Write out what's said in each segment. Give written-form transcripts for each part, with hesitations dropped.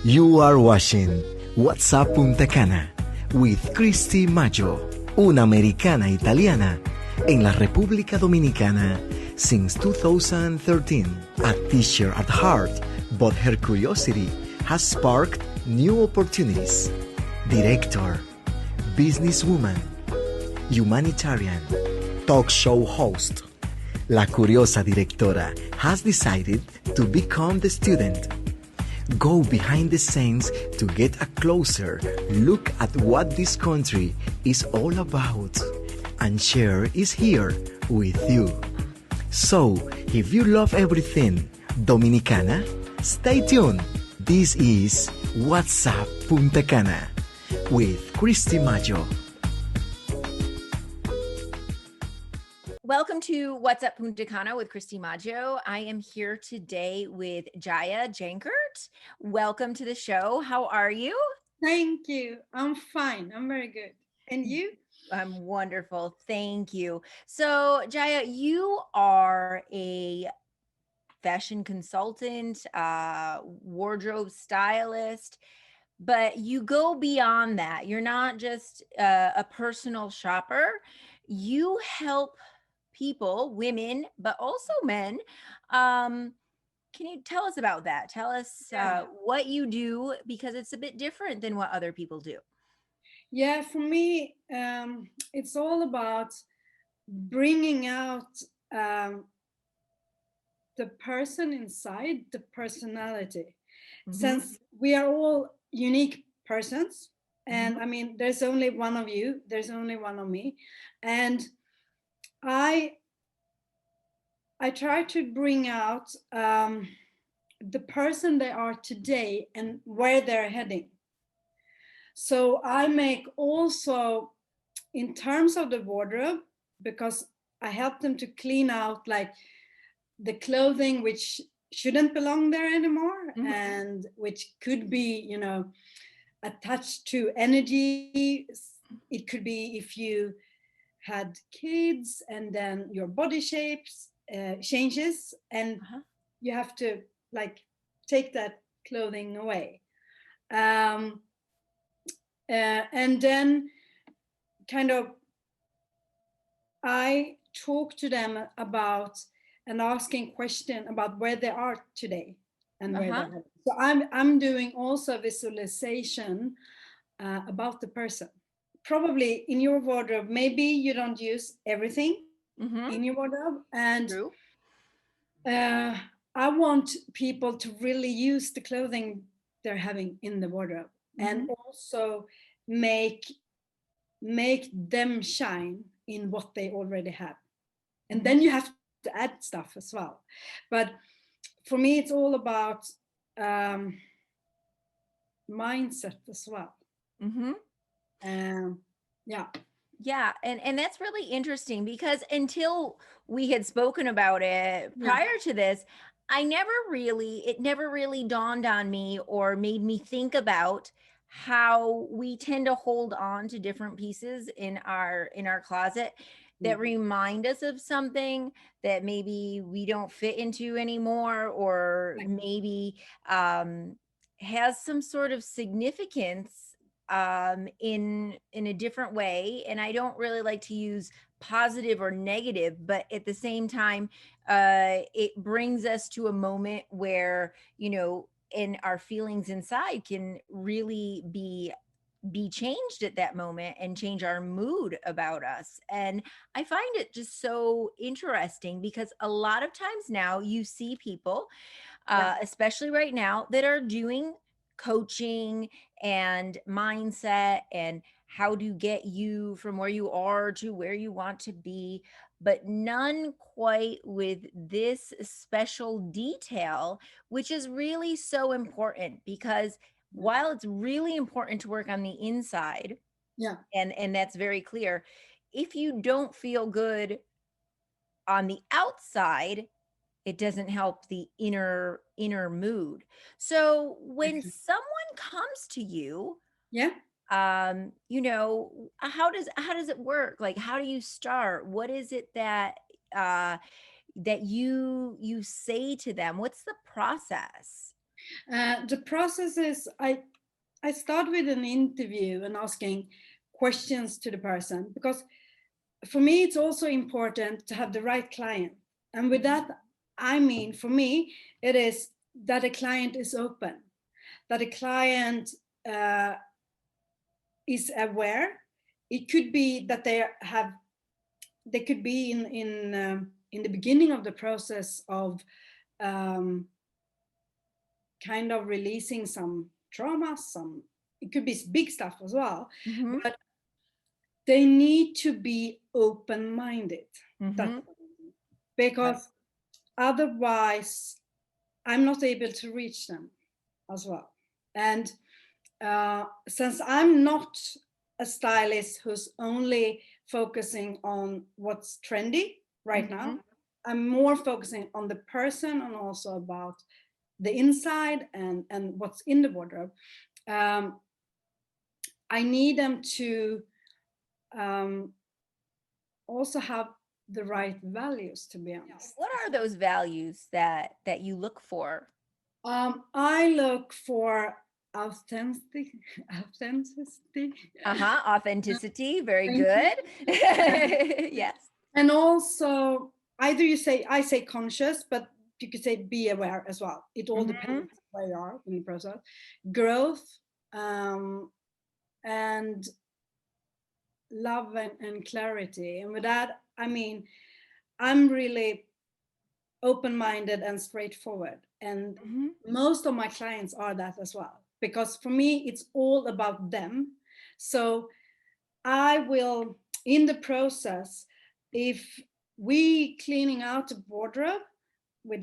You are watching What's Up Punta Cana with Christy Maggio, una americana italiana en la República Dominicana since 2013. A teacher at heart, but her curiosity has sparked new opportunities. Director, businesswoman, humanitarian, talk show host. La curiosa directora has decided to become the student. Go behind the scenes to get a closer look at what this country is all about. And Cher is here with you. So, if you love everything Dominicana, stay tuned. This is What's Up Punta Cana with Christy Maggio. Welcome to What's Up Punta Cana with Christy Maggio. I am here today with Jaya Jankert. Welcome to the show. How are you? Thank you. I'm fine. I'm very good. And you? I'm wonderful. Thank you. So, Jaya, you are a fashion consultant, wardrobe stylist, but you go beyond that. You're not just a personal shopper. You help people, women, but also men. Can you tell us about that? Tell us what you do, because it's a bit different than what other people do. Yeah, for me, it's all about bringing out the person inside, the personality. Mm-hmm. Since we are all unique persons, and I mean, there's only one of you, there's only one of me, and I try to bring out the person they are today and where they're heading. So I make also, in terms of the wardrobe, because I help them to clean out like the clothing which shouldn't belong there anymore, and which could be, you know, attached to energy. It could be if you had kids and then your body shapes changes, and you have to like take that clothing away. And then kind of I talk to them about and asking question about where they are today and where they're headed. So I'm doing also visualization about the person. Probably in your wardrobe, maybe you don't use everything in your wardrobe, and I want people to really use the clothing they're having in the wardrobe, and also make them shine in what they already have. And then you have to add stuff as well. But for me, it's all about mindset as well. Yeah. Yeah, and that's really interesting, because until we had spoken about it prior to this, it never really dawned on me or made me think about how we tend to hold on to different pieces in our closet that remind us of something that maybe we don't fit into anymore, or maybe has some sort of significance in a different way. And I don't really like to use positive or negative, but at the same time, it brings us to a moment where, you know, and our feelings inside can really be changed at that moment and change our mood about us. And I find it just so interesting, because a lot of times now you see people, especially right now, that are doing coaching and mindset and how to get you from where you are to where you want to be, but none quite with this special detail, which is really so important. Because while it's really important to work on the inside, and that's very clear, if you don't feel good on the outside, it doesn't help the inner mood. So when someone comes to you, you know, how does it work? Like, how do you start? What is it that that you say to them? What's the process? The process is I start with an interview and asking questions to the person, because for me it's also important to have the right client. And with that, I mean, for me, it is that a client is open, that a client is aware. It could be that they could be in the beginning of the process of um, kind of releasing some trauma, some, it could be big stuff as well, Mm-hmm. but they need to be open-minded. Mm-hmm. That's because otherwise I'm not able to reach them as well. And since I'm not a stylist who's only focusing on what's trendy right Mm-hmm. now, I'm more focusing on the person and also about the inside and what's in the wardrobe. um, I need them to um, also have the right values, to be honest. What are those values that you look for? I look for authentic, authenticity, Uh-huh. Authenticity. Very good. Yes. and also either you say, I say conscious, but you could say be aware as well. It all Mm-hmm. depends where you are in the process. Growth, and love and clarity. And with that, I mean, I'm really open-minded and straightforward. And Mm-hmm. most of my clients are that as well, because for me, it's all about them. So I will, in the process, if we cleaning out the wardrobe with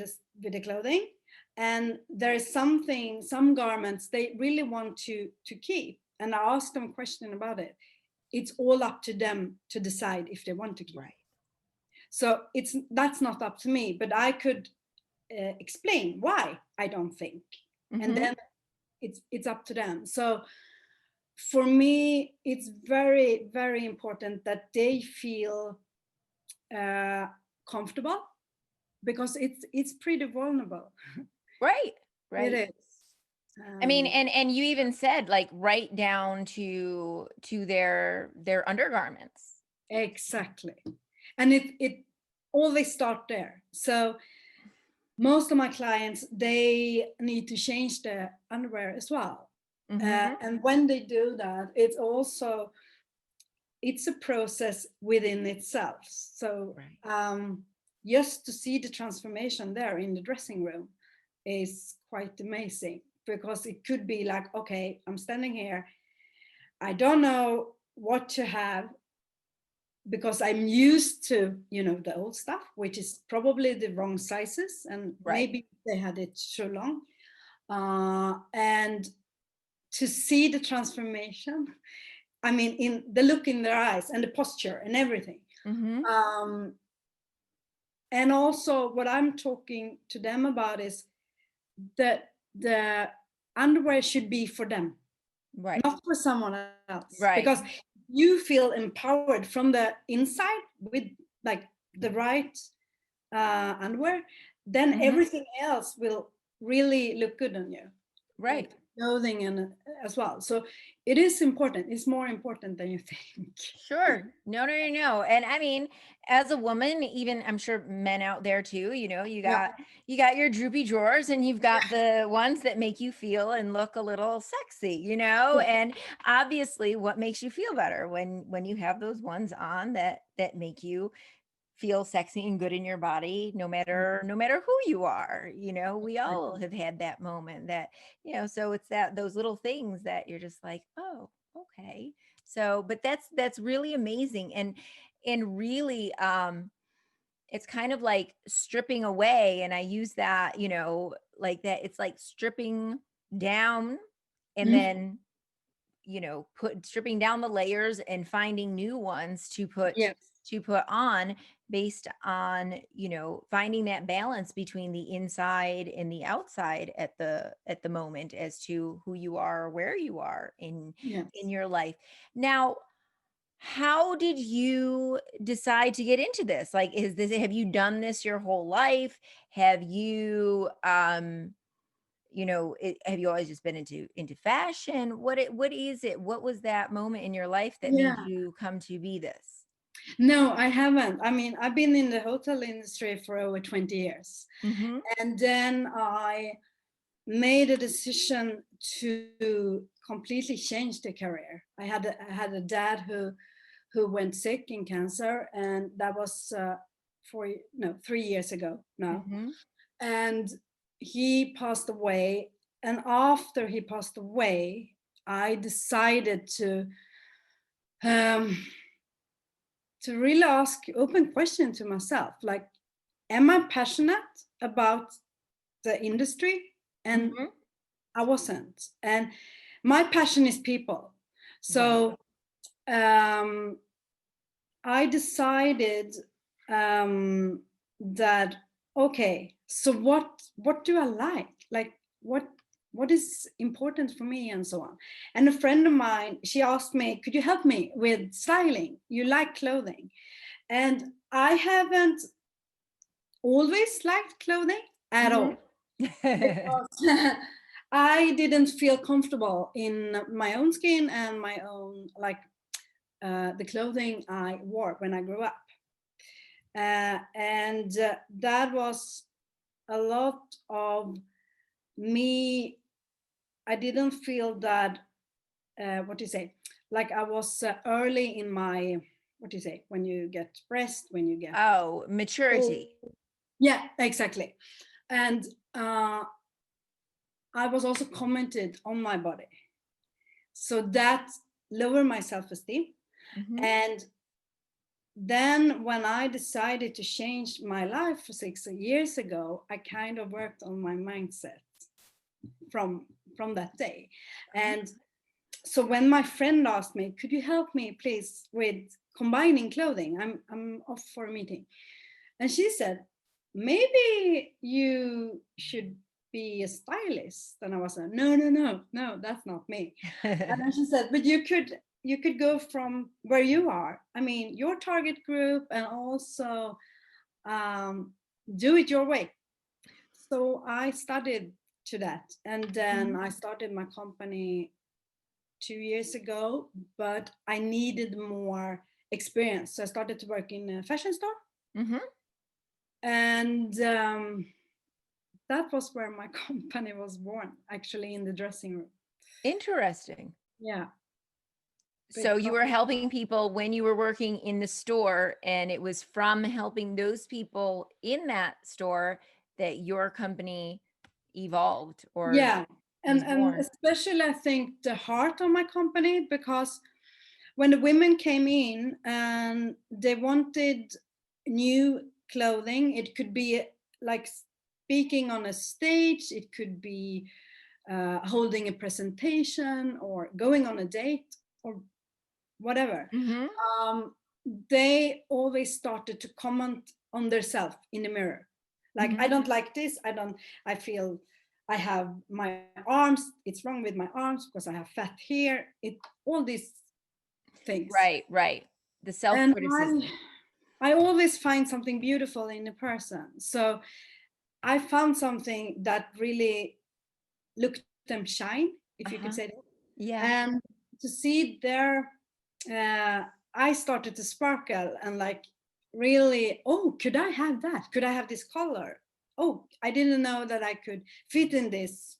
the clothing, and there is something, some garments they really want to keep, and I ask them a question about it, it's all up to them to decide if they want to keep. Right. So that's not up to me, but I could explain why I don't think, and Mm-hmm. then it's up to them. So for me, it's very, very important that they feel uh, comfortable, because it's pretty vulnerable. Right. It Right. is. I mean, Um, and you even said like right down to their undergarments. exactly, and it always start there. So most of my clients, they need to change their underwear as well, Mm-hmm. and when they do that, it's a process within itself. So Right. just to see the transformation there in the dressing room is quite amazing, because it could be like, okay, I'm standing here, I don't know what to have, because I'm used to, the old stuff, which is probably the wrong sizes, and Right. maybe they had it too long. And to see the transformation, I mean, in the look in their eyes and the posture and everything. Mm-hmm. Um, and also, what I'm talking to them about is that the underwear should be for them, Right. not for someone else. Because Right. you feel empowered from the inside with like the right underwear, then Mm-hmm. everything else will really look good on you, Right. like clothing and as well. So it is important. It's more important than you think. Sure. No, no, no, no. And I mean, as a woman, even I'm sure men out there too, Yeah. you got your droopy drawers and you've got the ones that make you feel and look a little sexy, and obviously what makes you feel better when you have those ones on that make you feel sexy and good in your body, no matter who you are. We all have had that moment that, so it's those little things that you're just like, oh, okay. So but that's really amazing, and really it's kind of like stripping away, and I use that, like that, it's like stripping down and Mhm. then put stripping down the layers and finding new ones Yes. to put on, based on finding that balance between the inside and the outside at the moment, as to who you are, where you are in Yes. your life. Now, how did you decide to get into this? Like, have you done this your whole life? Have you have you always just been into fashion? What is it? What was that moment in your life that made Yeah. you come to be this? No, I haven't. I mean, I've been in the hotel industry for over 20 years. Mm-hmm. And then I made a decision to completely change the career. I had a dad who went sick in cancer, and that was 3 years ago now. Mm-hmm. And he passed away. And after he passed away, I decided um, to really ask open question to myself, like, am I passionate about the industry? And Mm-hmm. I wasn't. And my passion is people. Right. So um, I decided that, okay, so what do I like? Like, what is important for me, and so on. And a friend of mine, she asked me, could you help me with styling? You like clothing. And I haven't always liked clothing at all, Mm-hmm. because I didn't feel comfortable in my own skin and my own, like, the clothing I wore when I grew up. And that was a lot of me. I didn't feel that, what do you say? Like, I was early in my, what do you say? When you get breast, when you get. Oh, maturity. Yeah, exactly. And uh, I was also commented on my body. So that lowered my self-esteem. Mm-hmm. And then when I decided to change my life 6 years ago, I kind of worked on my mindset from from that day. And so when my friend asked me, could you help me please with combining clothing? I'm off for a meeting. And she said, maybe you should be a stylist. And I was like, no, no, no, no, that's not me. And then she said, but you could go from where you are. I mean, your target group, and also um, do it your way. So I studied to that. And then I started my company 2 years ago, but I needed more experience. So I started to work in a fashion store. Mm-hmm. And that was where my company was born, actually, in the dressing room. Interesting. Yeah. So you were Because, helping people when you were working in the store, and it was from helping those people in that store that your company evolved or yeah. was And born. especially, I think, the heart of my company, because when the women came in and they wanted new clothing, it could be like speaking on a stage, it could be holding a presentation or going on a date or whatever. Mm-hmm. um, they always started to comment on themselves in the mirror. Like, I Mm-hmm. don't like this. I feel I have my arms. It's wrong with my arms because I have fat here. All these things. Right, right. The And self-criticism. I always find something beautiful in a person. So I found something that really looked them shine, if you could say Uh-huh. that. Yeah. And to see their I started to sparkle and, like, really, oh, could I have that? Could I have this color? Oh, I didn't know that I could fit in this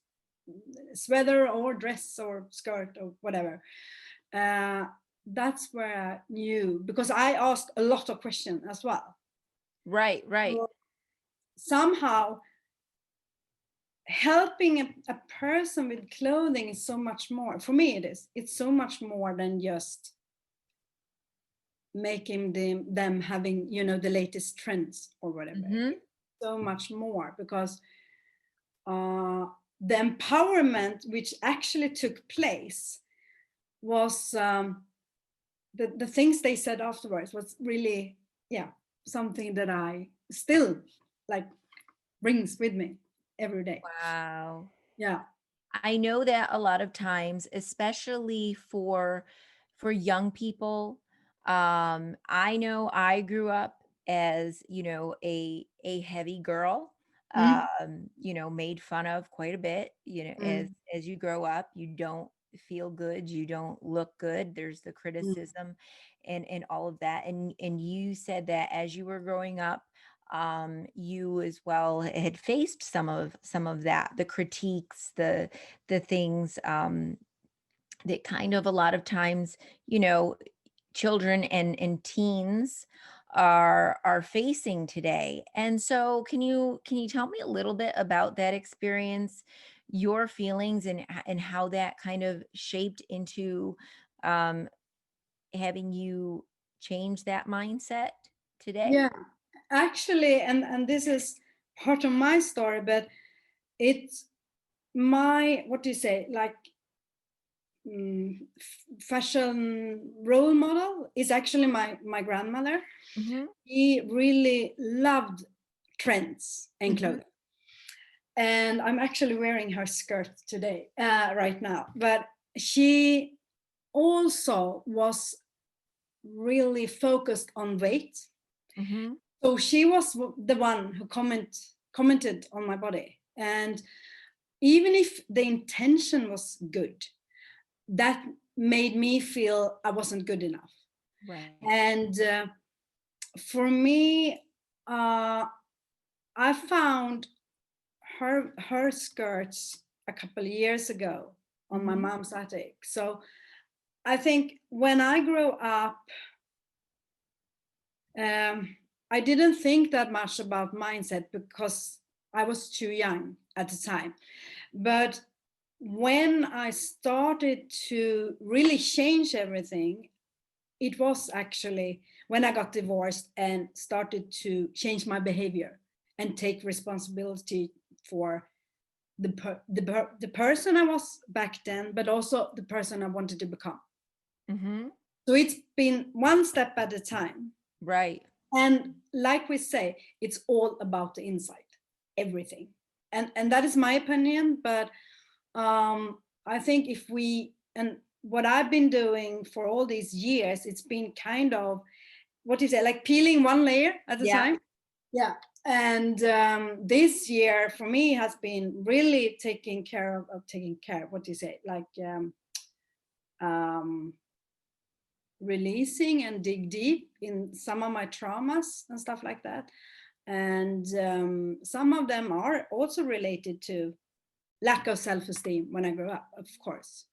sweater or dress or skirt or whatever. Uh, that's where I knew, because I asked a lot of questions as well. Right, right. So somehow helping a person with clothing is so much more. For me, it's so much more than just making them having, the latest trends or whatever. Mm-hmm. It's so much more, because the empowerment which actually took place was, the things they said afterwards was really, yeah, something that I still, like, brings with me every day. Wow. Yeah. I know that a lot of times, especially for young people, I know I grew up as, a heavy girl. Mm, made fun of quite a bit, mm, as you grow up, you don't feel good, you don't look good. There's the mm. criticism and all of that. And you said that as you were growing up, you as well had faced some of that, the critiques, the things that kind of a lot of times, you know, children and teens are facing today. And so can you tell me a little bit about that experience, your feelings, and how that kind of shaped into um having you change that mindset today? Yeah, actually, and this is part of my story, but it's my, what do you say, like, fashion role model is actually my grandmother. Mm-hmm. He really loved trends and Mm-hmm. clothing, and I'm actually wearing her skirt today, right now. But she also was really focused on weight, Mm-hmm. so she was the one who commented on my body, and even if the intention was good, that made me feel I wasn't good enough. Right. And for me, I found her skirts a couple of years ago on my Mm-hmm. mom's attic. So I think when I grew up, I didn't think that much about mindset because I was too young at the time. But when I started to really change everything, it was actually when I got divorced and started to change my behavior and take responsibility for the person I was back then, but also the person I wanted to become. Mm-hmm. So it's been one step at a time. Right. And like we say, it's all about the inside, everything. And that is my opinion. But I think if we, and what I've been doing for all these years, it's been kind of, what is it, like peeling one layer at a Yeah. time. Yeah. And this year for me has been really taking care of taking care, what do you say, like um, releasing and dig deep in some of my traumas and stuff like that. And some of them are also related to lack of self-esteem when I grew up, of course.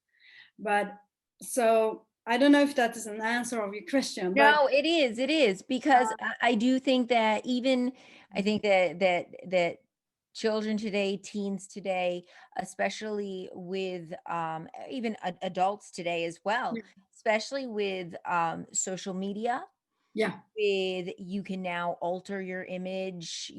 But so I don't know if that is an answer of your question, but No, it is because I do think that even I think that children today, teens today, especially with even adults today as well, especially with social media, yeah, with you can now alter your image,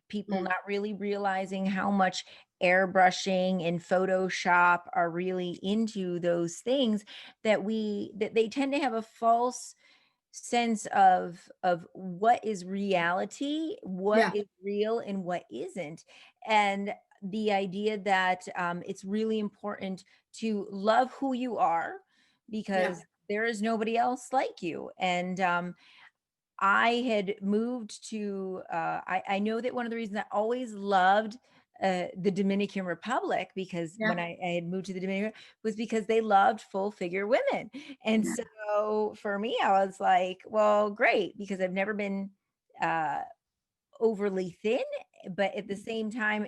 people mm, not really realizing how much airbrushing and Photoshop are really into those things, that they tend to have a false sense of what is reality, what yeah, is real and what isn't. And the idea that it's really important to love who you are, yeah, because there is nobody else like you. And I had moved to, I know that one of the reasons I always loved the Dominican Republic, because yeah, when I had moved to the Dominican, was because they loved full figure women. And yeah, so for me, I was like, well, great, because I've never been uh, overly thin, but at the same time,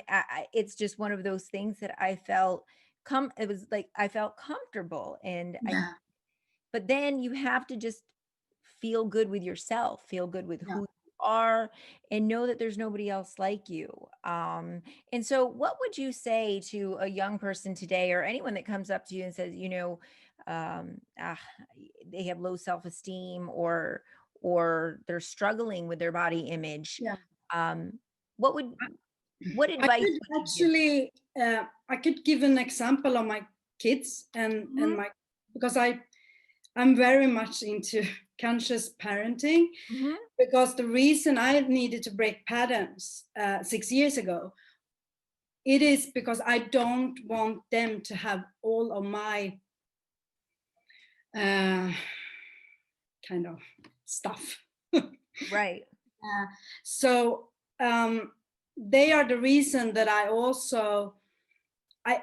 it's just one of those things that I felt it was like I felt comfortable. And I yeah, but then you have to just feel good with yourself, feel good with yeah. who you are, and know that there's nobody else like you. And so what would you say to a young person today, or anyone that comes up to you and says, um, ah, they have low self-esteem, or they're struggling with their body image? Yeah. Um, what would what I advice could would you give? actually, I could give an example of my kids and Mhm, my, because I'm very much into conscious parenting, mhm. because the reason I needed to break patterns 6 years ago, it is because I don't want them to have all of my uh, kind of stuff. Right. So um, they are the reason that I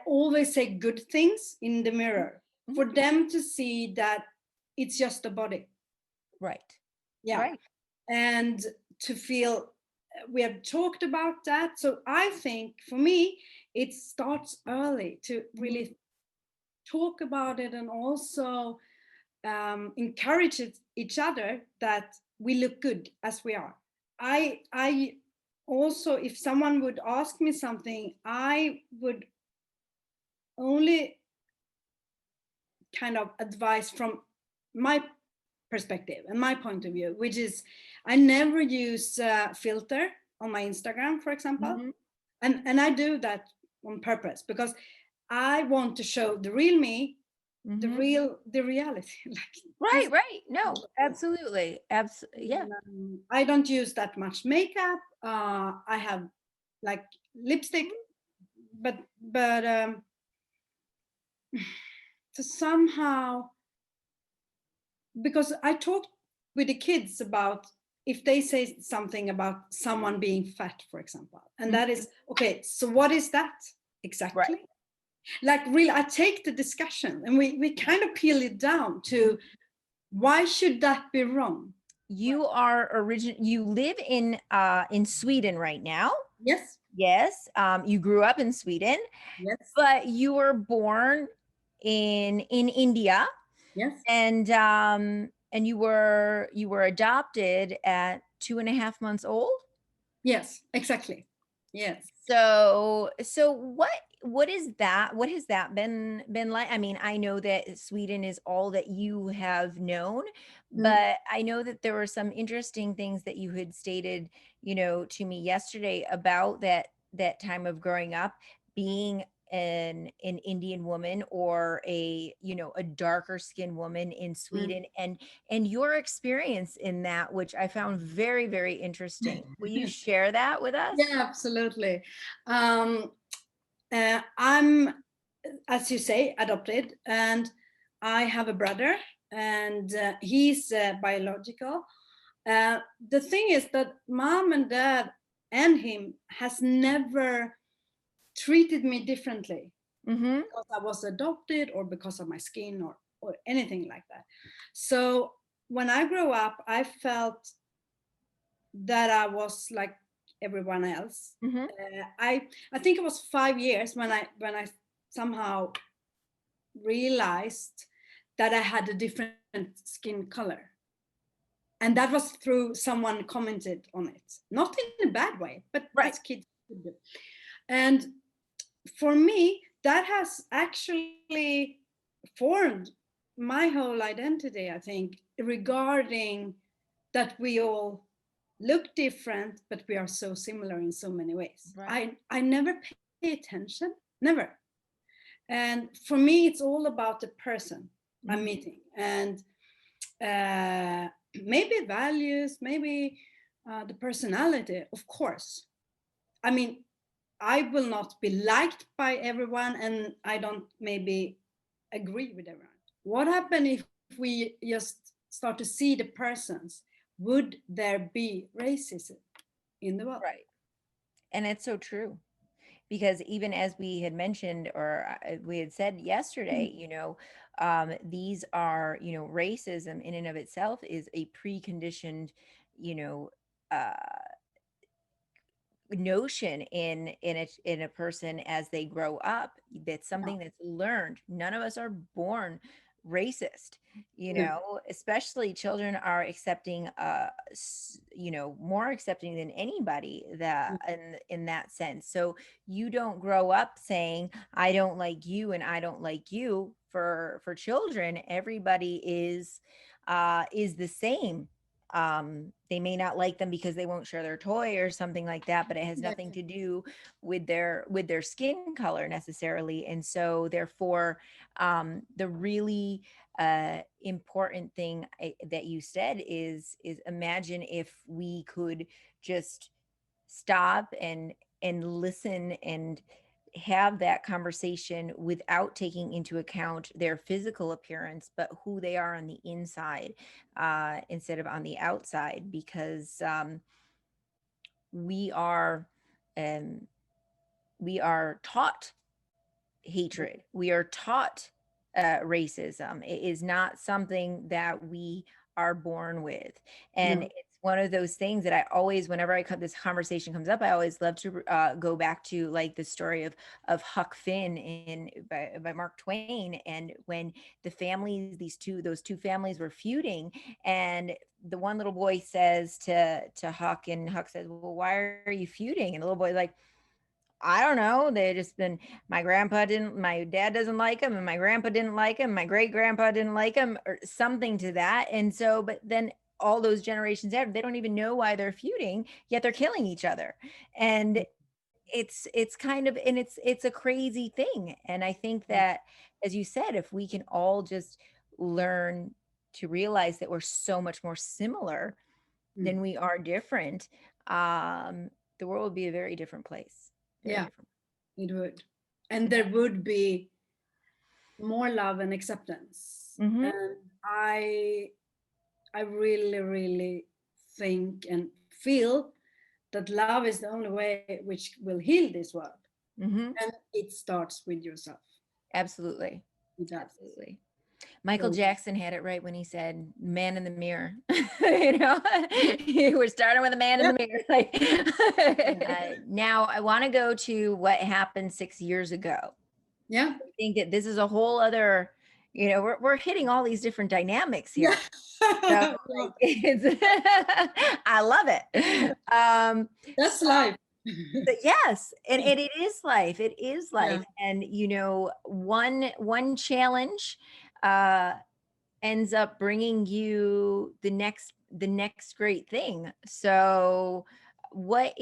always say good things in the mirror for them to see that it's just a body. Right. Yeah. Right. And to feel we have talked about that. So I think for me, it starts early to really talk about it, and also encourage each other that we look good as we are. I also, if someone would ask me something, I would only kind of advise from my perspective and my point of view, which is I never use filter on my Instagram, for example. And I do that on purpose because I want to show the real me, the reality. Like Right. this. Right. No, absolutely. Absolutely. Yeah. I don't use that much makeup. I have like lipstick, but to somehow, because I talked with the kids about if they say something about someone being fat, for example, and that is okay. So what is that exactly? Right. Like really, I take the discussion and we kind of peel it down to why should that be wrong? You you live in Sweden right now. Yes, Yes. You grew up in Sweden, yes, but you were born in India, yes, and you were adopted at 2.5 months old. yes, exactly. Yes. So what is that? What has that been like? I mean, I know that Sweden is all that you have known, Mm. but I know that there were some interesting things that you had stated, to me yesterday about that time of growing up, being an Indian woman, or a darker skinned woman in Mm. Sweden, and your experience in that, which I found very, very interesting. Will you share that with us? Yeah, absolutely. Um, I'm, as you say, adopted, and I have a brother, and he's biological. The thing is that mom and dad and him has never treated me differently Mm-hmm. because I was adopted or because of my skin or anything like that. So when I grew up, I felt that I was like everyone else. Mm-hmm. I think it was 5 years when I somehow realized that I had a different skin color, and that was through someone commented on it, not in a bad way, but Right. as kids do. And for me, that has actually formed my whole identity, I think, regarding that we all look different, but we are so similar in so many ways. Right. I never pay attention, never. And for me, it's all about the person I'm meeting, and maybe values, maybe the personality, of course. I mean, I will not be liked by everyone, and I don't maybe agree with everyone. What happens if we just start to see the persons? Would there be racism in the world? Right. And it's so true, because even as we had mentioned, or we had said yesterday, these are, racism in and of itself is a preconditioned, you know, uh, notion in a person as they grow up. That's something that's learned. None of us are born racist, No. especially children are accepting, more accepting than anybody, that in that sense. So you don't grow up saying I don't like you and I don't like you. For children, everybody is the same. They may not like them because they won't share their toy or something like that, but it has Yes. nothing to do with their skin color necessarily. And so therefore, the really important thing that you said is imagine if we could just stop and listen and have that conversation without taking into account their physical appearance, but who they are on the inside, instead of on the outside, because we are um, we are taught hatred. We are taught racism. It is not something that we are born with. And No. it's one of those things that I always, whenever this conversation comes up, I always love to go back to like the story of Huck Finn by Mark Twain. And when the families, those two families were feuding, and the one little boy says to Huck, and Huck says, "Well, why are you feuding?" And the little boy's like, "I don't know. They just been, my dad doesn't like him, and my grandpa didn't like him, my great grandpa didn't like him," or something to that. And so, but then all those generations after, they don't even know why they're feuding, yet they're killing each other. And it's kind of, and it's a crazy thing. And I think that, as you said, if we can all just learn to realize that we're so much more similar Mm. than we are different, the world would be a very different place. Very Yeah, different. it would. And there would be more love and acceptance. Mm-hmm. And I really, really think and feel that love is the only way which will heal this world. Mm-hmm. And it starts with yourself. Absolutely. It does. Absolutely. Michael So, Jackson had it right when he said, "Man in the mirror." You know, we're starting with a man in yeah. the mirror. Like, now I want to go to what happened 6 years ago. Yeah. I think that this is a whole other, we're hitting all these different dynamics Yeah. here. So like, I love it. That's life. But yes, and it is life. It is Yeah. life. And one challenge uh ends up bringing you the next great thing. So what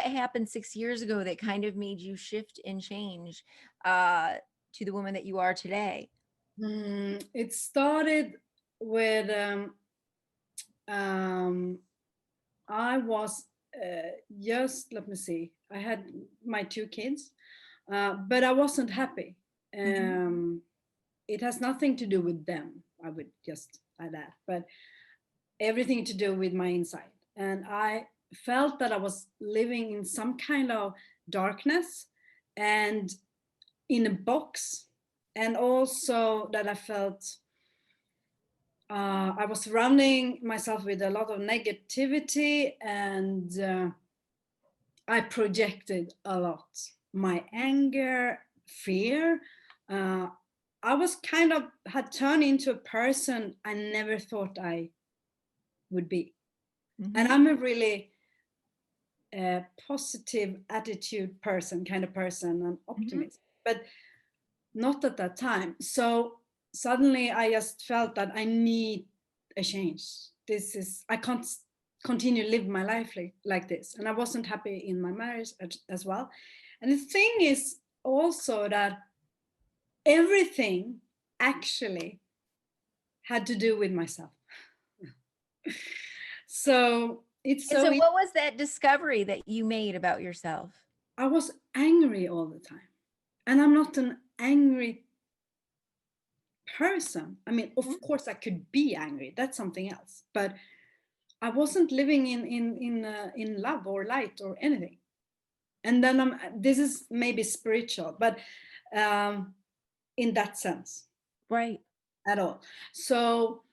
happened 6 years ago that kind of made you shift and change to the woman that you are today? It started with um, I was just, let me see, I had my two kids, but I wasn't happy. Mhm. It has nothing to do with them, I would just add that, but everything to do with my inside. And I felt that I was living in some kind of darkness and in a box, and also that I felt I was surrounding myself with a lot of negativity, and I projected a lot. My anger, fear. Uh, I was kind of had turned into a person I never thought I would be. And Mhm. I'm a really positive attitude person, kind of person, an Mhm. optimist, but not at that time. So suddenly I just felt that I need a change. I can't continue live my life like this. And I wasn't happy in my marriage as well. And the thing is also that everything actually had to do with myself. So it's And so so what was that discovery that you made about yourself? I was angry all the time. And I'm not an angry person. I mean, of Mhm. course I could be angry. That's something else. But I wasn't living in love or light or anything. And then this is maybe spiritual, but in that sense Right. at all. So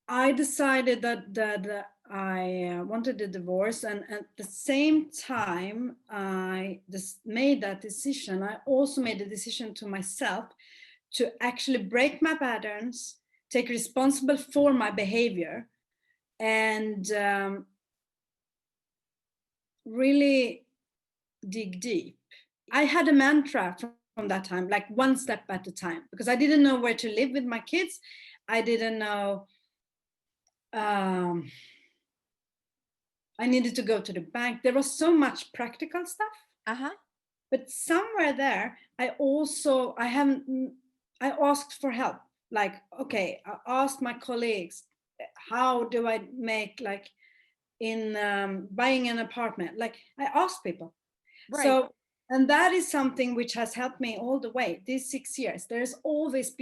I decided that I wanted a divorce, and at the same time I just made that decision. I also made a decision to myself to actually break my patterns, take responsible for my behavior, and really dig deep. I had a mantra from that time, like one step at a time, because I didn't know where to live with my kids. I didn't know. I needed to go to the bank. There was so much practical stuff, Uh-huh. but somewhere there, I asked for help. Like, okay, I asked my colleagues, how do I make, like, in buying an apartment? Like, I asked people. Right. So, and that is something which has helped me all the way these 6 years. There's always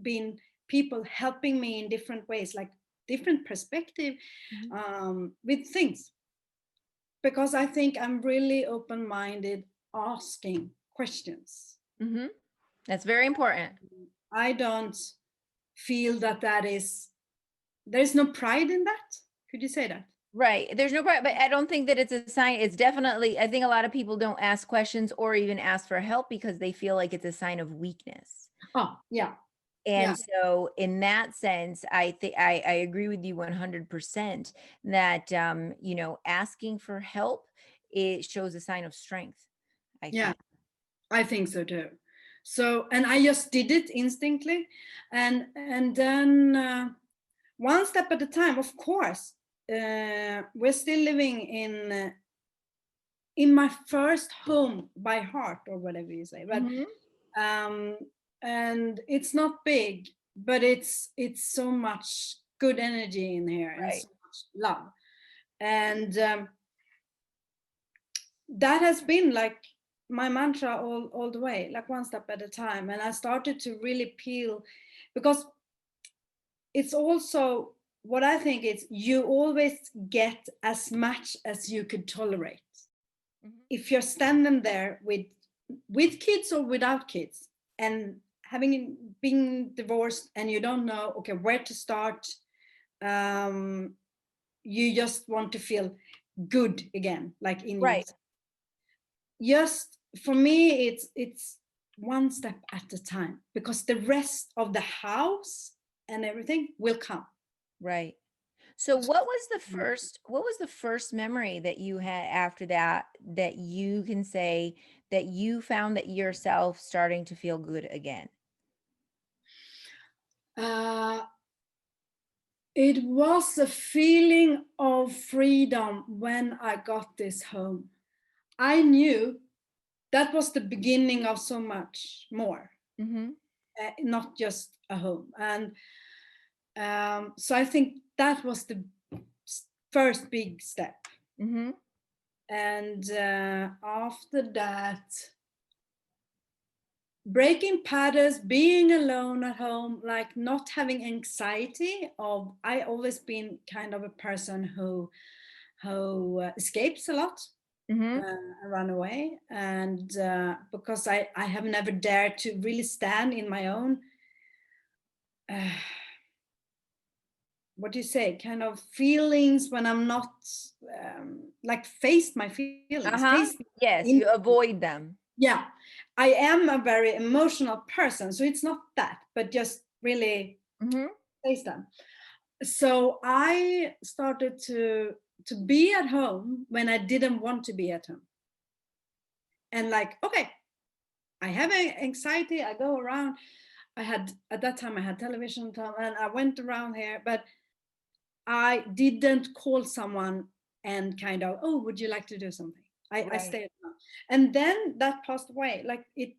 been people helping me in different ways, like different perspective Mhm. with things. because I think I'm really open-minded, asking questions. Mm-hmm. That's very important. I don't feel that there's no pride in that. Could you say that? Right. There's no problem, but I don't think that it's a sign. It's definitely, I think a lot of people don't ask questions or even ask for help because they feel like it's a sign of weakness. Oh, yeah. And so in that sense, I think I agree with you 100% that asking for help, it shows a sign of strength, I Yeah, think. I think so too. So, and I just did it instantly, and then one step at a time. Of course, we're still living in my first home by heart, or whatever you say. But Mhm. and it's not big, but it's so much good energy in here and Right. so much love, and that has been like my mantra all the way, like one step at a time. And I started to really peel, because it's also what I think is, you always get as much as you could tolerate. Mhm. If you're standing there with kids or without kids, and having been divorced, and you don't know, okay, where to start, um, you just want to feel good again, like in Right. yourself. Just for me, it's one step at a time, because the rest of the house and everything will come. Right. So what was the first memory that you had after that that you can say that you found that yourself starting to feel good again? uh, it was a feeling of freedom when I got this home. I knew that was the beginning of so much more, Mhm. not just a home. And so I think that was the first big step. Mhm. And after that, breaking patterns, being alone at home, like not having anxiety of, I always been kind of a person who escapes a lot, Mhm. run away, and because I have never dared to really stand in my own uh, what do you say, kind of feelings, when I'm not like faced my feelings, Uh-huh. faced Yes, in, you avoid them. yeah. I am a very emotional person, so it's not that, but just really Mhm. face them. So I started to be at home when I didn't want to be at home, and like, okay, I have anxiety, I go around. I had, at that time I had television time, and I went around here, but I didn't call someone and kind of, oh, would you like to do something? I Right. stayed at home. And then that passed away, like it,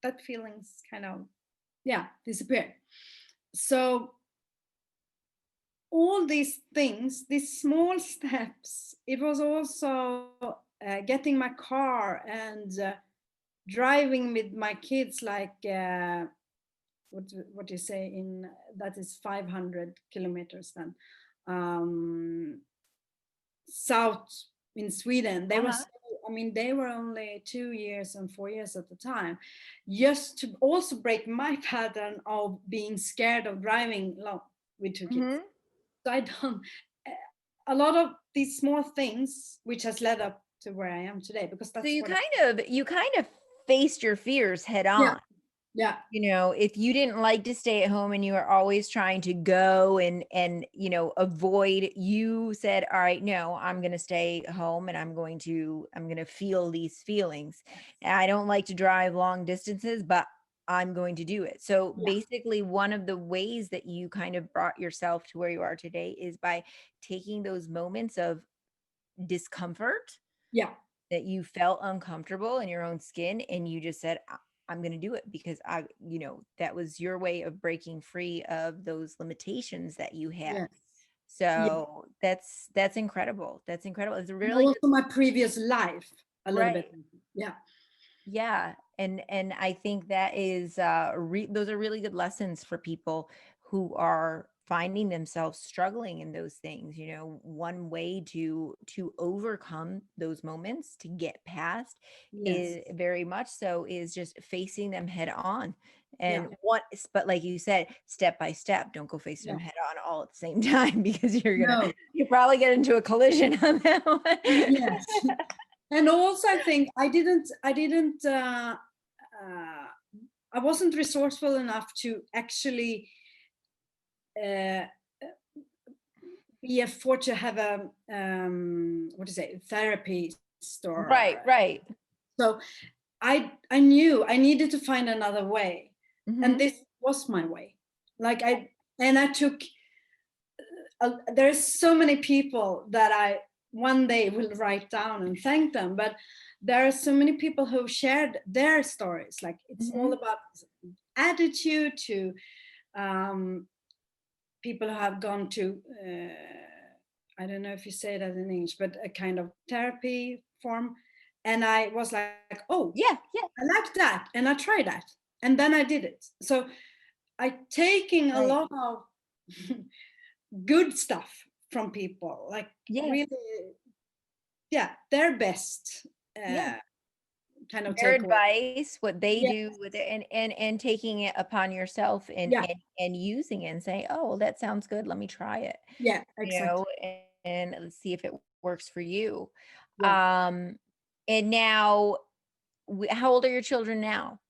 that feelings kind of, yeah, disappeared. So all these things, these small steps, it was also getting my car and driving with my kids, like what do you say in, that is 500 kilometers then, um, south in Sweden. They were Uh-huh. so, I mean, they were only 2 years and 4 years at the time, just to also break my pattern of being scared of driving long with two kids. Mhm. So I done a lot of these small things, which has led up to where I am today, because So that's what I, you kind of faced your fears head yeah, on. yeah, If you didn't like to stay at home and you were always trying to go and avoid, you said, all right, no, I'm going to stay home and I'm going to feel these feelings. And I don't like to drive long distances, but I'm going to do it. So yeah, basically one of the ways that you kind of brought yourself to where you are today is by taking those moments of discomfort yeah, that you felt uncomfortable in your own skin and you just said, I'm going to do it because that was your way of breaking free of those limitations that you had. yes, yeah. So that's incredible. That's incredible. It's a And really good. also my previous life a little Right. bit. Yeah, Yeah. And I think that is those are really good lessons for people who are finding themselves struggling in those things, you know, one way to overcome those moments, to get past, Yes. is very much so is just facing them head on. Yeah. And what, but like you said, step by step, don't go facing Yeah. them head on all at the same time, because No. you probably get into a collision on that one. Yes. And also, I think I wasn't resourceful enough to actually uh, be afford to have a what to say, therapy store. Right. So I knew I needed to find another way, and Mhm. this was my way. Like I took. There's so many people that I one day will write down and thank them, but there are so many people who shared their stories. Like it's all Mhm. about attitude to people who have gone to I don't know if you say that in English, but a kind of therapy form. And I was like, oh, Yeah. I like that, and I tried that, and then I did it. So I taking a Right. lot of good stuff from people, like Yes. really, yeah, their best Yeah. kind of Their takeaway. advice, what they Yeah, do with it, and taking it upon yourself, and yeah, using it and saying, "Oh, well, that sounds good. Let me try it." yeah, You exactly. know, and let's see if it works for you. Yeah. Um, and now, how old are your children now?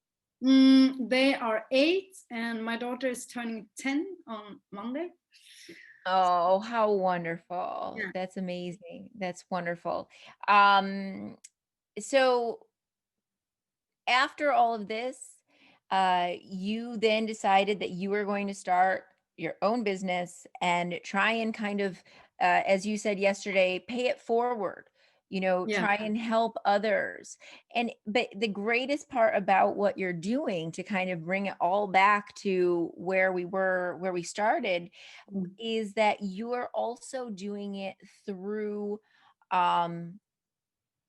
They are 8, and my daughter is turning 10 on Monday. Oh, how wonderful. Yeah, That's amazing. That's wonderful. Um, so after all of this, you then decided that you were going to start your own business and try and kind of, as you said yesterday, pay it forward. You know, yeah. try and help others. But the greatest part about what you're doing to kind of bring it all back to where we were, where we started, Mm, is that you are also doing it through um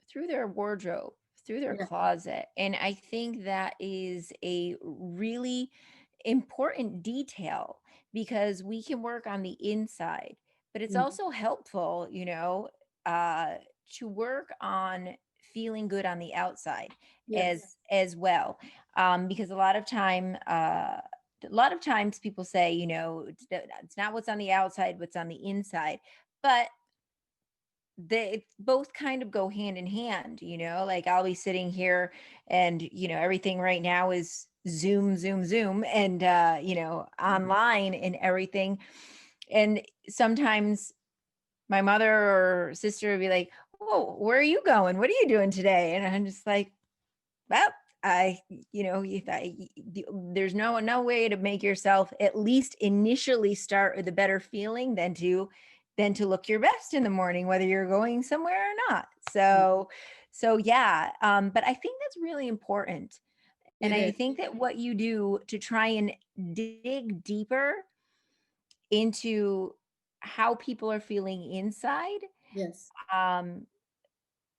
through their wardrobe, through their yeah. closet. And I think that is a really important detail, because we can work on the inside, but it's Mm, also helpful, uh, to work on feeling good on the outside yes. as well. Because a lot of times people say, it's not what's on the outside, what's on the inside. But they both kind of go hand in hand, like I'll be sitting here, and everything right now is zoom, and online and everything. And sometimes my mother or sister would be like, "Oh, where are you going? What are you doing today?" And I'm just like, well, I, there's no way to make yourself at least initially start with a better feeling than to look your best in the morning, whether you're going somewhere or not. Mm, So yeah, but I think that's really important, and it I is. think that what you do to try and dig deeper into how people are feeling inside, Yes. um,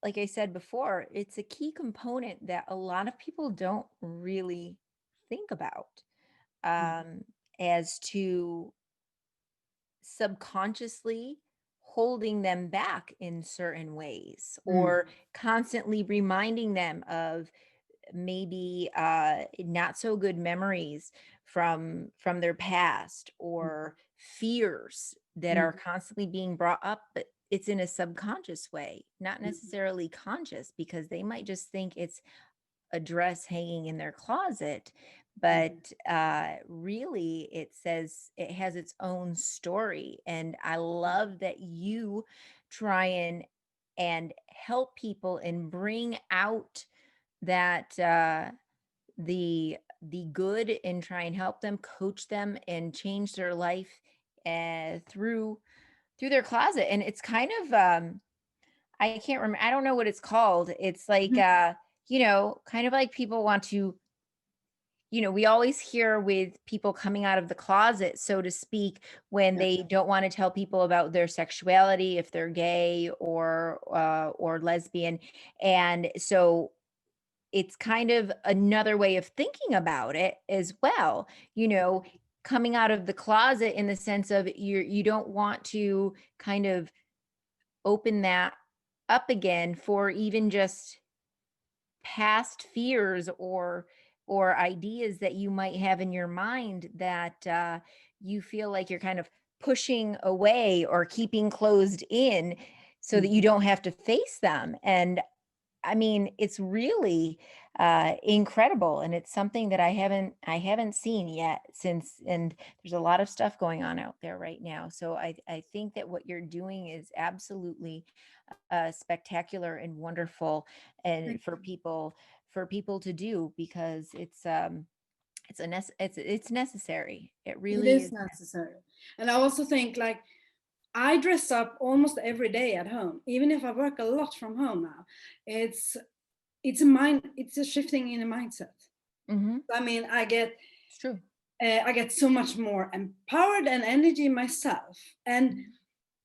like I said before, it's a key component that a lot of people don't really think about, Mm, um, as to subconsciously holding them back in certain ways, mm, or constantly reminding them of maybe not so good memories from their past, mm, or fears that mm, are constantly being brought up, but it's in a subconscious way, not mm, necessarily conscious, because they might just think it's a dress hanging in their closet, mm, but really it has its own story. And I love that you try and help people and bring out that the good, and try and help them, coach them, and change their life through their closet. And it's kind of I can't remember, I don't know what it's called. It's like mm. kind of like people want to, we always hear with people coming out of the closet, so to speak, when Yeah. they don't want to tell people about their sexuality, if they're gay or lesbian. And so it's kind of another way of thinking about it as well. coming out of the closet in the sense of you don't want to kind of open that up again for even just past fears or ideas that you might have in your mind that you feel like you're kind of pushing away or keeping closed in so that you don't have to face them. And I mean, it's really incredible, and it's something that I haven't seen yet since. And there's a lot of stuff going on out there right now. So I think that what you're doing is absolutely spectacular and wonderful, and for people to do, because it's necessary. It It really is is. necessary. And I also think like I dress up almost every day at home, even if I work a lot from home now. It's it's a shifting in a mindset. Mm-hmm. I mean, It's true. I get so much more empowered and energy myself. And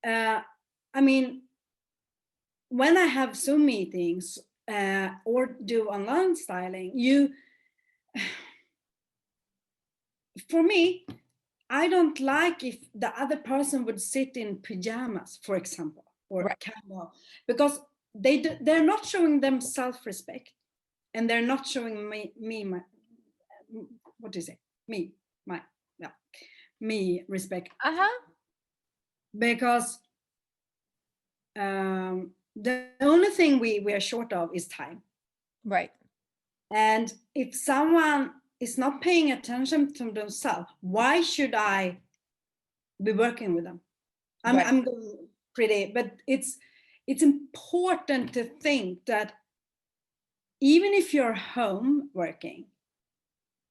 I mean, when I have Zoom meetings or do online styling, for me, I don't like if the other person would sit in pajamas, for example, or Right. camo, because they're not showing them self-respect, and they're not showing me my, what do you say, me my yeah, me respect, Uh-huh. because the only thing we are short of is time. Right. And if someone is not paying attention to themselves, why should I be working with them? Right. I'm pretty, but it's important to think that even if you're home working,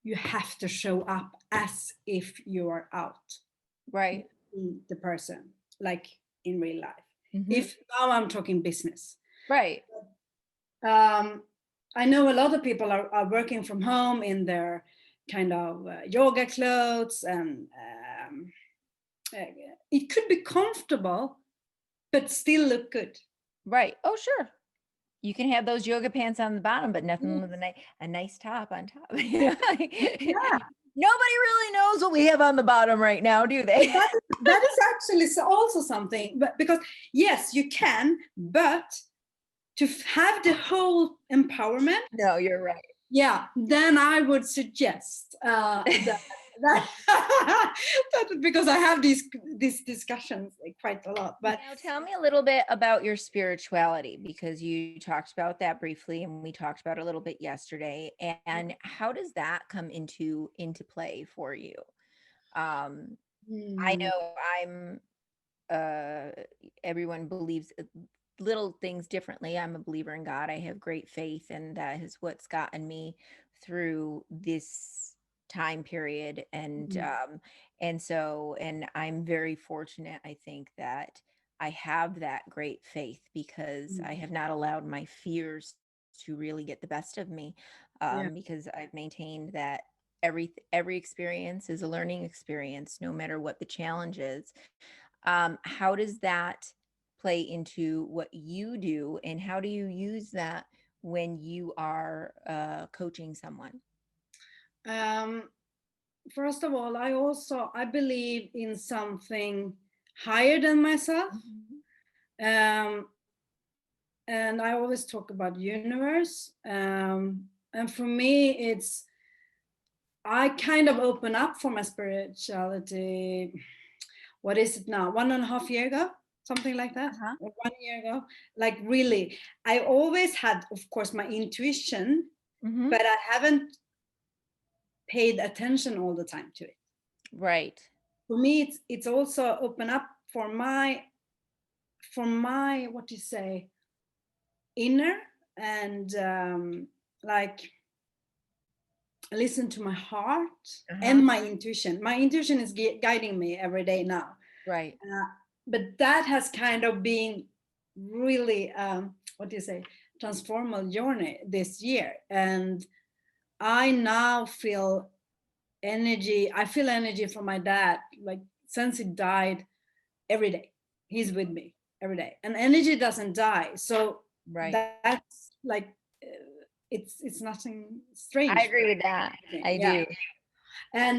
you have to show up as if you are out, Right. the person, like in real life. Mm-hmm. If now I'm talking business, Right. I know a lot of people are working from home in their kind of yoga clothes, and it could be comfortable, but still look good. Right. Oh, sure. You can have those yoga pants on the bottom, but nothing with a nice top on top. You know, like, Yeah. nobody really knows what we have on the bottom right now, do they? That is actually also something, but because yes, you can, but to have the whole empowerment, No, you're right. yeah, then I would suggest that because I have these discussions like, quite a lot. But Now tell me a little bit about your spirituality, because you talked about that briefly and we talked about it a little bit yesterday. And how does that come into play for you? I know I'm everyone believes little things differently. I'm a believer in God. I have great faith, and that is what's gotten me through this time period. And I'm very fortunate, I think, that I have that great faith, because I have not allowed my fears to really get the best of me, yeah. because I've maintained that every experience is a learning experience, no matter what the challenge is. How does that play into what you do, and how do you use that when you are coaching someone? First of all, I believe in something higher than myself. Mhm. um, and I always talk about universe. And for me, I kind of open up for my spirituality. What is it now? 1.5 years ago, something like that, Uh-huh. or 1 year ago. Like really, I always had, of course, my intuition, Mm-hmm. but I haven't paid attention all the time to it. Right. For me, it's also open up for my what do you say, inner, and like listen to my heart Uh-huh. and my intuition. My intuition is guiding me every day now. Right. But that has kind of been really what do you say, transformational journey this year. And I now feel energy. I feel energy from my dad, like since he died, every day. He's with me every day, and energy doesn't die. So Right. that's like it's nothing I strange. agree with that. I Yeah. do. And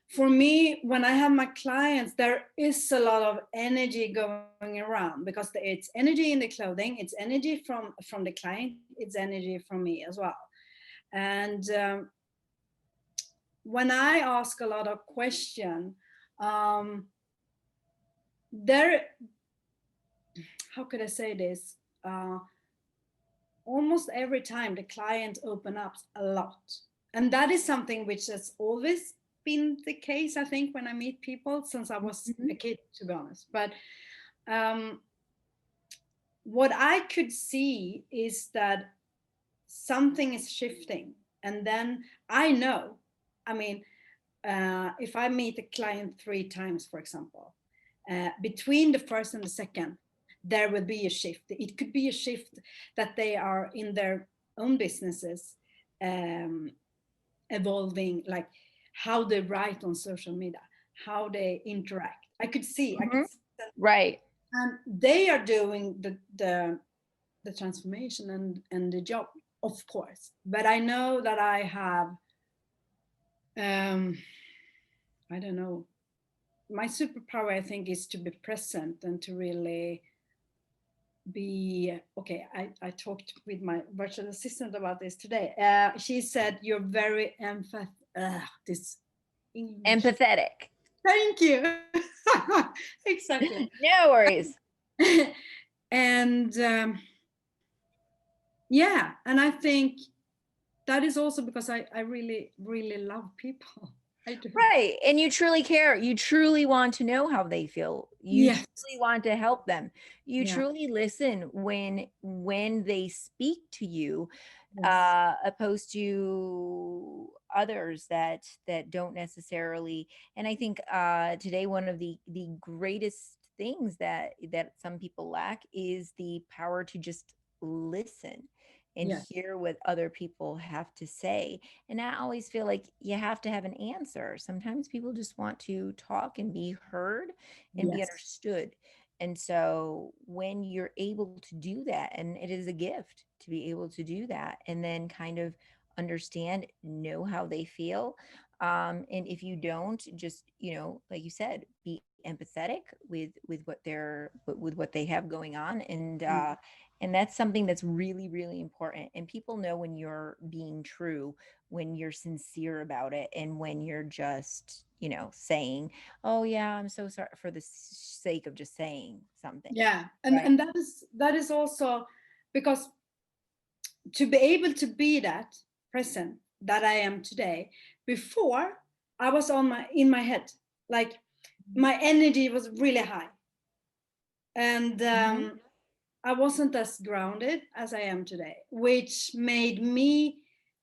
for me, when I have my clients, there is a lot of energy going around, because it's energy in the clothing, it's energy from the client, it's energy from me as well. And when I ask a lot of questions, there, how could I say this? Almost every time the client open up a lot, and that is something which has always been the case, I think, when I meet people since I was a kid, to be honest. But what I could see is that something is shifting, and then I know, I mean, if I meet a client 3 times, for example, between the first and the second, there will be a shift. It could be a shift that they are in their own businesses, evolving, like how they write on social media, how they interact. I could see that, Right. and they are doing the transformation and the job, of course. But I know that I have, I don't know, my superpower, I think, is to be present and to really be okay. I talked with my virtual assistant about this today. She said, you're very this English. Empathetic. Thank you. Exactly. No worries. And yeah, and I think that is also because I really, really love people. I do. Right. And you truly care. You truly want to know how they feel. You Yes. truly want to help them. You Yeah. truly listen when they speak to you, Yes. opposed to others that don't necessarily. And I think today one of the greatest things that some people lack is the power to just listen and Yes. hear what other people have to say. And I always feel like you have to have an answer. Sometimes people just want to talk and be heard and be Yes. understood. And so when you're able to do that, and it is a gift to be able to do that, and then kind of understand, know how they feel. And if you don't, just, like you said, be empathetic with what with what they have going on. And that's something that's really, really important. And people know when you're being true, when you're sincere about it, and when you're just, saying, oh yeah, I'm so sorry, for the sake of just saying something. Yeah. And Right. and that is also because to be able to be that present that I am today, before I was in my head, like my energy was really high, and I wasn't as grounded as I am today, which made me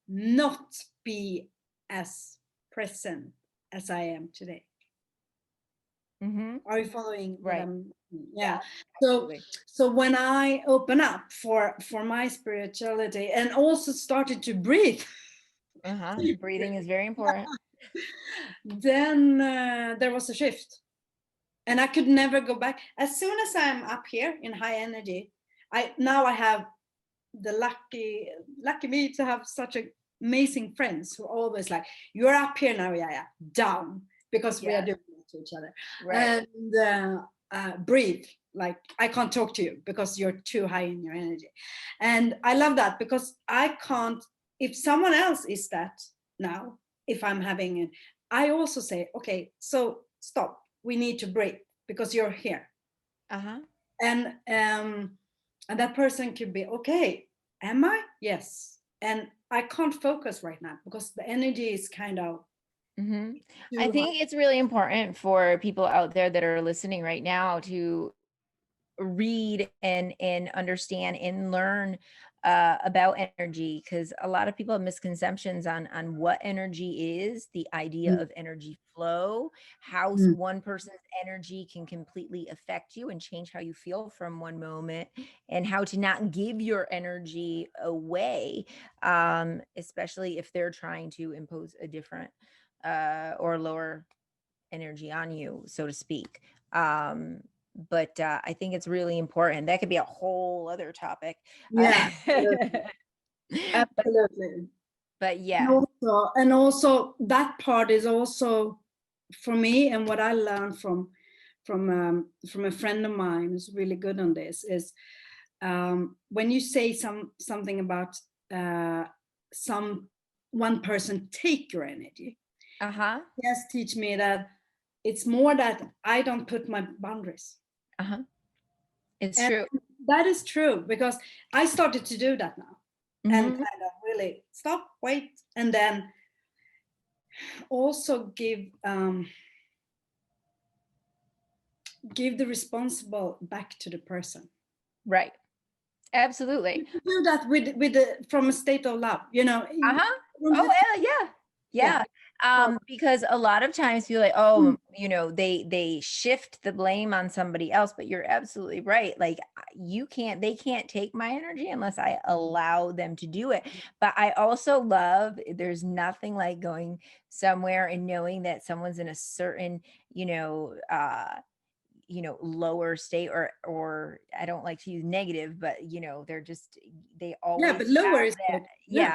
not be as present as I am today. Mm-hmm. Are you following what Right. I'm? Yeah, Yeah. So absolutely. so when I open up for my spirituality and also started to breathe, Breathing is very important. then there was a shift, and I could never go back. As soon as I'm up here in high energy, I have the lucky me to have such amazing friends who are always like, you're up here now, yeah, down, because we are doing it to each other. Right. And breathe, like I can't talk to you because you're too high in your energy. And I love that, because I can't, if someone else is that now, if I'm having it, I also say, okay, so stop, we need to breathe because you're here. And that person could be, okay, am I? Yes. And I can't focus right now because the energy is kind of I think it's really important for people out there that are listening right now to read and understand and learn about energy, because a lot of people have misconceptions on what energy is, the idea of energy flow, how one person's energy can completely affect you and change how you feel from one moment, and how to not give your energy away, especially if they're trying to impose a different or lower energy on you, so to speak. But I think it's really important. That could be a whole other topic. Yeah, absolutely. But yeah. And also that part is also for me, and what I learned from a friend of mine who's really good on this is, when you say something about one person take your energy. Yes, teach me that it's more that I don't put my boundaries. It's and true. That is true, because I started to do that now, and kind of really stop, wait, and then also give the responsible back to the person. Right. Absolutely. Do that from a state of love, Oh yeah. Because a lot of times you're like, oh, they shift the blame on somebody else, but you're absolutely right. Like, they can't take my energy unless I allow them to do it. But I also love, there's nothing like going somewhere and knowing that someone's in a certain, lower state, or I don't like to use negative, but they always but lower have is that, good.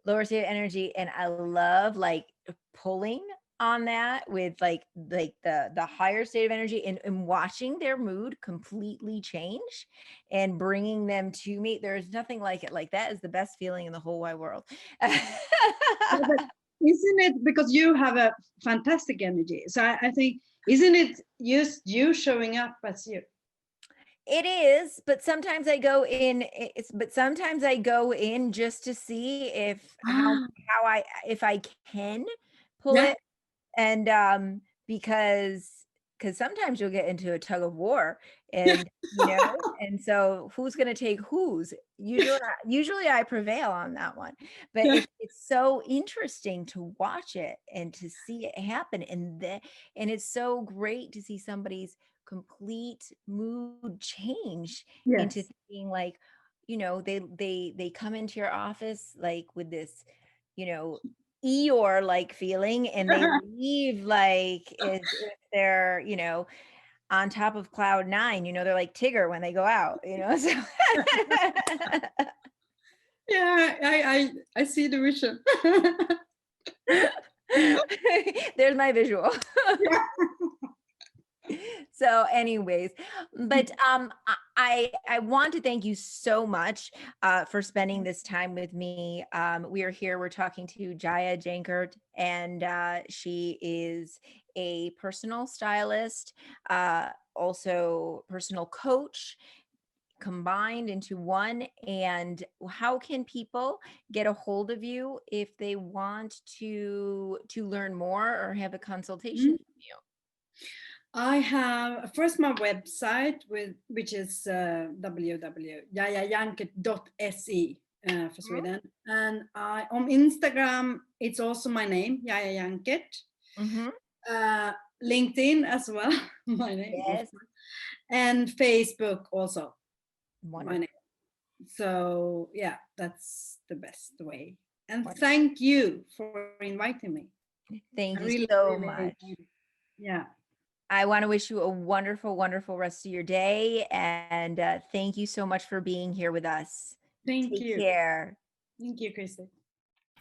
lower state of energy. And I love like pulling on that with like the higher state of energy, and watching their mood completely change and bringing them to me. There's nothing like it. Like, that is the best feeling in the whole wide world. But isn't it because you have a fantastic energy? So I think, isn't it just you showing up as you? It is, but sometimes I go in. Sometimes I go in just to see if if I can pull Yeah. it, and because sometimes you'll get into a tug of war, and and so who's going to take whose? Usually I prevail on that one, but Yeah. it's so interesting to watch it and to see it happen, and it's so great to see somebody's complete mood change into Yes. being like, they come into your office like with this, Eeyore like feeling, and they leave like as if they're, on top of cloud nine. They're like Tigger when they go out, so Yeah, I see the vision. there's my visual. Yeah. So anyways, but I want to thank you so much for spending this time with me. We are here, we're talking to Jaya Jankert, and she is a personal stylist, also personal coach, combined into one. And how can people get a hold of you if they want to learn more or have a consultation with you? I have first my website, which is www.jayajankert.se for Sweden, and on Instagram it's also my name, Jaya Jankert. LinkedIn as well, my name, of Yes. course, and Facebook also, Wonderful. my name. So yeah, that's the best way. And thank you for inviting me. Thank you Really, so really much. Yeah. I want to wish you a wonderful, wonderful rest of your day. And thank you so much for being here with us. Thank Take you. care. Thank you, Christy.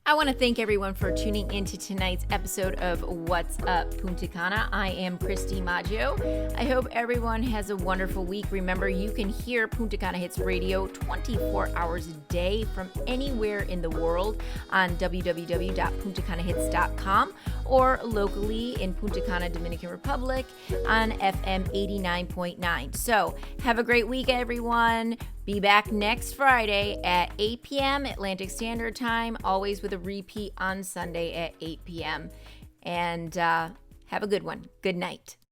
I want to thank everyone for tuning into tonight's episode of What's Up Punta Cana. I am Christy Maggio. I hope everyone has a wonderful week. Remember, you can hear Punta Cana Hits Radio 24 hours a day from anywhere in the world on www.puntacanahits.com, or locally in Punta Cana, Dominican Republic on FM 89.9. So have a great week, everyone. Be back next Friday at 8 p.m. Atlantic Standard Time, always with a repeat on Sunday at 8 p.m. And have a good one. Good night.